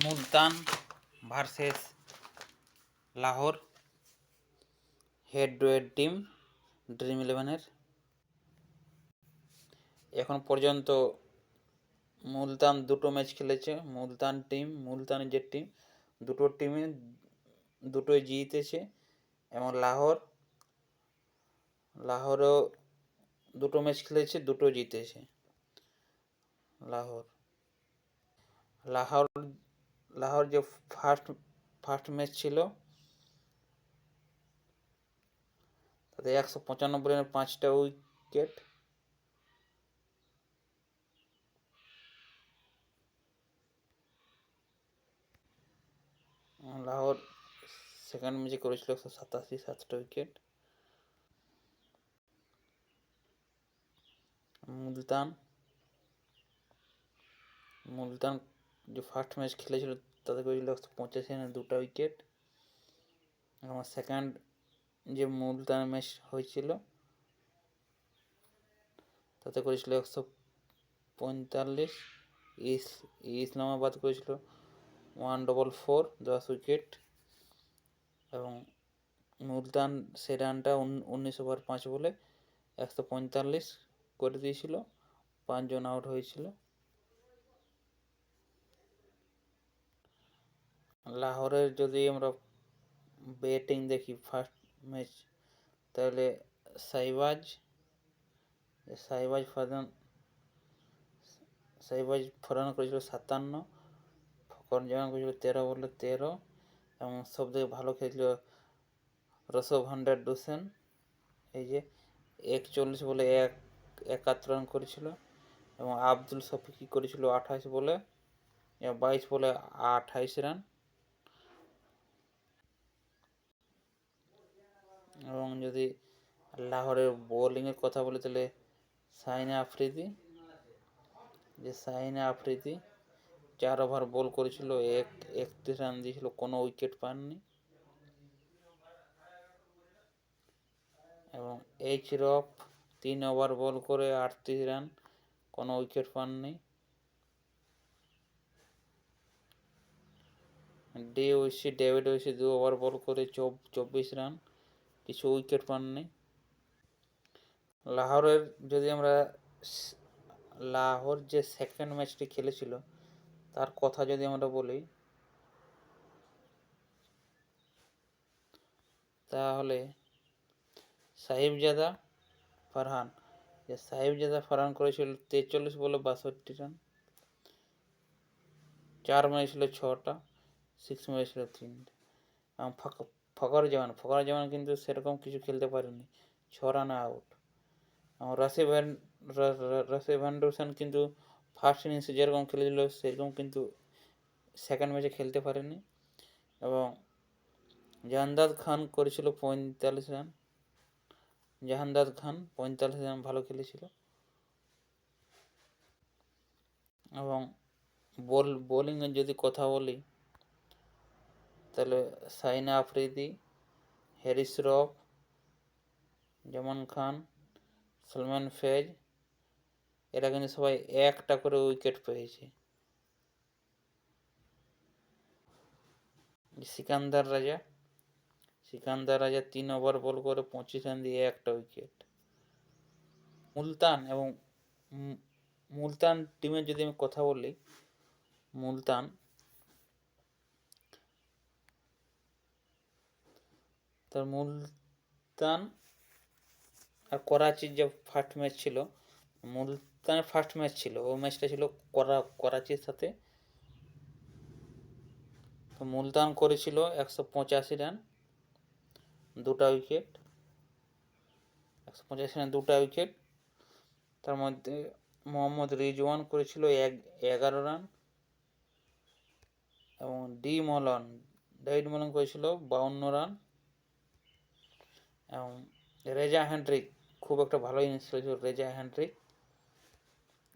Multan versus Lahore head to head team dream 11-এর। এখন পর্যন্ত মুলতান দুটো ম্যাচ খেলেছে। মুলতানের যে টিম, দুটো টিমে দুটোই জিতেছে। এবং লাহোরও দুটো ম্যাচ খেলেছে, দুটো জিতেছে লাহোর যে ফার্স্ট ম্যাচ ছিল তাতে 195 রানের 5টা উইকেট। লাহোর সেকেন্ড ম্যাচে করেছিল 187, 7টা উইকেট। মুলতান যে ফার্স্ট ম্যাচ খেলেছিল তাতে করেছিল 185 রানে 2টা উইকেট। আমার সেকেন্ড যে মুলতান ম্যাচ হয়েছিল তাতে করেছিল 145। ইসলামাবাদ করেছিল 144, 10 উইকেট। এবং মুলতান সেই রানটা 19 ওভার 5 বলে 145 করে দিয়েছিল, 5 জন আউট হয়েছিল। লাহোরের যদি আমরা ব্যাটিং দেখি ফার্স্ট ম্যাচ, তাহলে শাহবাজ ফরান করেছিল 57, ফকর জামান করেছিল 13 বলে 13। এবং সবথেকে ভালো খেলেছিল রসভান্ডার ডুসেন, এই যে 41 বলে 71 রান করেছিল। এবং আব্দুল শফিকি করেছিল 28 বলে 28 রান। এবং যদি লাহোরের বোলিংয়ের কথা বলি, তাহলে শাহিন আফ্রিদি 4 ওভার বল করেছিল, 31 রান দিয়েছিল, কোনো উইকেট পাননি। এবং এইচরফ 3 ওভার বল করে 38 রান, কোনো উইকেট পাননি। ডেভিড ওয়েসি 2 ওভার বল করে 24 রান, কিছু উইকেট পাননি। লাহোরের যদি আমরা লাহোর যে সেকেন্ড ম্যাচটি খেলেছিল তার কথা যদি আমরা বলি, তাহলে সাহিবজাদা ফারহান করেছিল 43 বলে 62 রান, 4 মেরেছিল 6টা, 6 মেরেছিল 3টে। এবং ফকর জামান কিন্তু সেরকম কিছু খেলতে পারেনি, 6 রানে আউট। এবং রাসিব অ্যান্ডারসন কিন্তু ফার্স্ট ইনিংসে যেরকম খেলেছিল সেরকম কিন্তু সেকেন্ড ম্যাচে খেলতে পারেনি। এবং জাহানদাদ খান করেছিল 45 রান, ভালো খেলেছিল। এবং বোলিংয়ের যদি কথা বলি, তাহলে শাহিন আফ্রিদি, হ্যারিস রফ, জামান খান, সলমান ফেজ, এরা কিন্তু সবাই একটা করে উইকেট পেয়েছে। সিকান্দার রাজা 3 ওভার বল করে 25 রান দিয়ে 1টা উইকেট। মুলতান টিমের যদি আমি কথা বলি, মুলতান আর করাচির যে ফার্স্ট ম্যাচ ছিল, মুলতানের ফার্স্ট ম্যাচ ছিল, ওই ম্যাচটা ছিল করাচির সাথে। তো মুলতান করেছিল 185 রান, 2টা উইকেট। 185 রান 2টা উইকেট। তার মধ্যে মোহাম্মদ রিজওয়ান করেছিল 11 রান। এবং ডেভিড মলন করেছিল 52 রান। এবং রেজা হেন্ড্রিক খুব একটা ভালো ইনিংস খেলেছিল।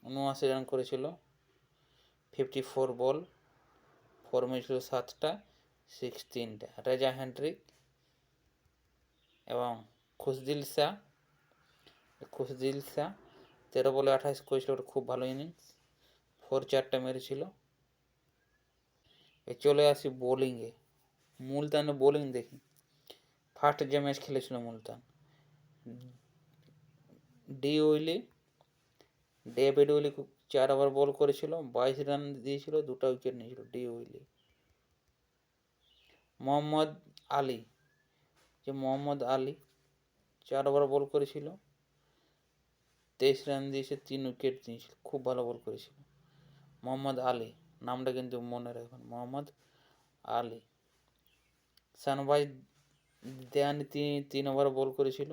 79 রান করেছিল, 54 বল, 4 মেরেছিল 7টা, 6 3টে। রেজা হেন্ড্রিক। এবং খুশদিল শাহ 13 বলে 28 করেছিল, ওটা খুব ভালো ইনিংস, 4 4টা মেরেছিল। চলে আসি বোলিংয়ে। মুলতানে বোলিং দেখি। ফার্স্ট যে ম্যাচ খেলেছিল Multan, David Willey 4 over ball করেছিল, 22 রান দিয়েছিল, 2টা উইকেট নিয়েছিল D Willey. Mohammad Ali 4 over ball করেছিল, 23 রান দিয়েছে, 3 উইকেট নিয়েছিল, খুব ভালো বল করেছিল মোহাম্মদ আলী। নামটা কিন্তু মনে রাখবেন, মোহাম্মদ আলী। শাহনবাজ দেওয়ানি 3 ওভার বল করেছিল,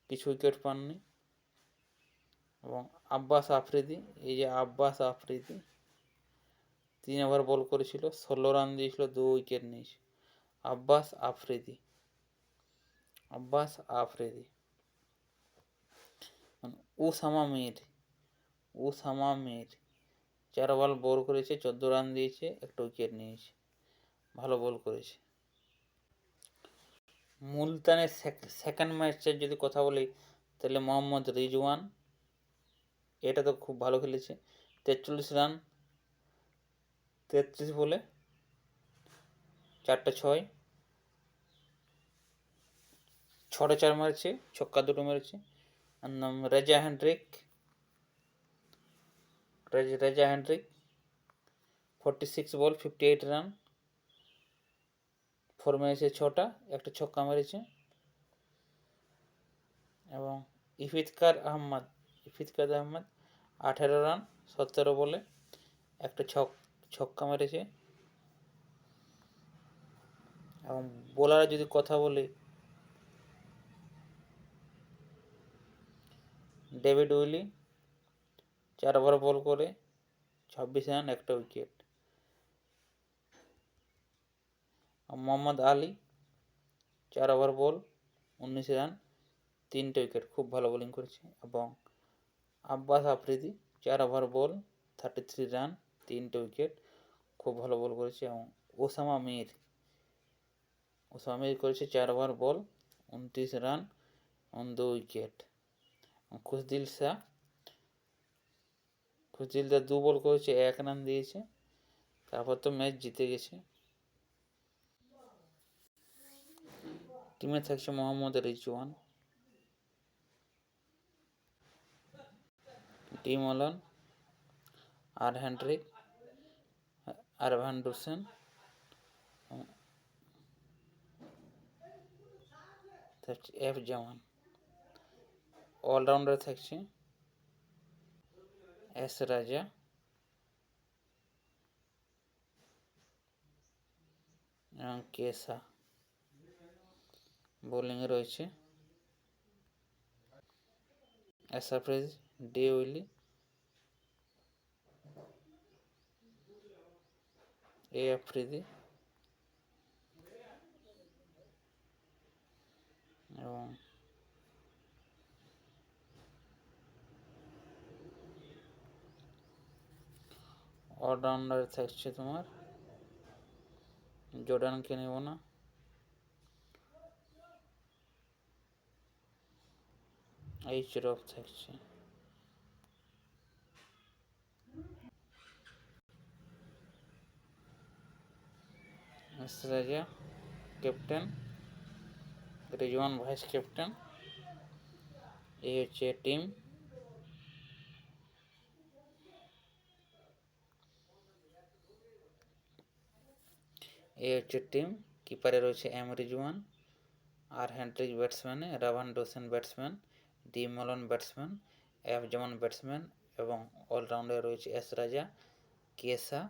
কিছু উইকেট পাননি। এবং আব্বাস আফ্রিদি 3 ওভার বল করেছিল, 16 রান দিয়েছিল, 2 উইকেট নিয়েছে আব্বাস আফ্রিদি। উসামা মির 4 ওভার বল করেছে, 14 রান দিয়েছে, 1 উইকেট নিয়েছে, ভালো বল করেছে। মুলতানের সেকেন্ড ম্যাচের যদি কথা বলি তাহলে মোহাম্মদ রিজওয়ান, এটা তো খুব ভালো খেলেছে, 43 রান, 33 বলে 4টা 6, 6টা 4 মেরেছে, ছক্কা 2টো মেরেছে। আর নাম রেজা হেন্ড্রিক 46 বল 58 রান, 4 মেরেছে, 6টা, 1টা ছক্কা মেরেছে। এবং ইফতিকার আহমদ 18 রান 17 বলে 1টা ছক্কা মেরেছে। এবং বোলারের যদি কথা বলি, ডেভিড উইলি 4 ওভার বল করে 26 রান, 1টা wicket. Mohammad Ali 4 over ball 19 run, 3টে উইকেট, খুব ভালো বোলিং করেছে। এবং Abbas Afridi 4 over ball 33 run, 3টে উইকেট, খুব ভালো বল করেছে। এবং ওসামা মির করেছে 4 over ball 29 run, 2 wicket. Khushdil Shah 2 ball করেছে, 1 রান দিয়েছে, তারপর তো ম্যাচ জিতে গেছে। টিমে থাকছে মোহাম্মদ রিজওয়ান, ডি মলন, আর হেন্ড্রিক, আর ভ্যান ডুসেন, থাকছে এফ জামান। অলরাউন্ডার থাকছে এস রাজা, এবং কেসা। বোলিংয়ে রয়েছে এসাফ্রিজ, ডি উইলি, এ আফ্রিদি এবং অলরাউন্ডারে থাকছে তোমার জর্ডানকে নেব না, এইচরফ থাকছে। রাজা ক্যাপ্টেন, রিজওয়ান ভাইস ক্যাপ্টেন। এই হচ্ছে টিম। কিপারে রয়েছে এম রিজওয়ান, আর হেন্ড্রিক ব্যাটসম্যানে, রাভান Dussen batsman, D Malan batsman, F Zaman batsman, এবং অলরাউন্ডারে রয়েছে এস রাজা, কেসা।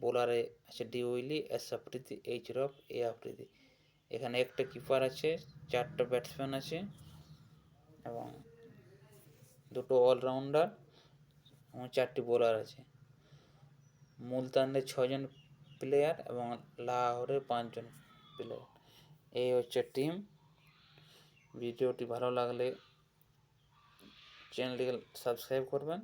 বোলারে আছে ডি উইলি, এস আফ্রিদি, এইচরফ, এ আফ্রিদি। এখানে একটা কিপার আছে, 4টা ব্যাটসম্যান আছে, এবং 2টো অলরাউন্ডার, এবং 4টি বোলার আছে। মুলতানের 6জন প্লেয়ার এবং লাহোরের 5জন প্লেয়ার। এই হচ্ছে টিম। ভিডিওটি ভালো লাগলে চ্যানেলটিকে সাবস্ক্রাইব করবেন।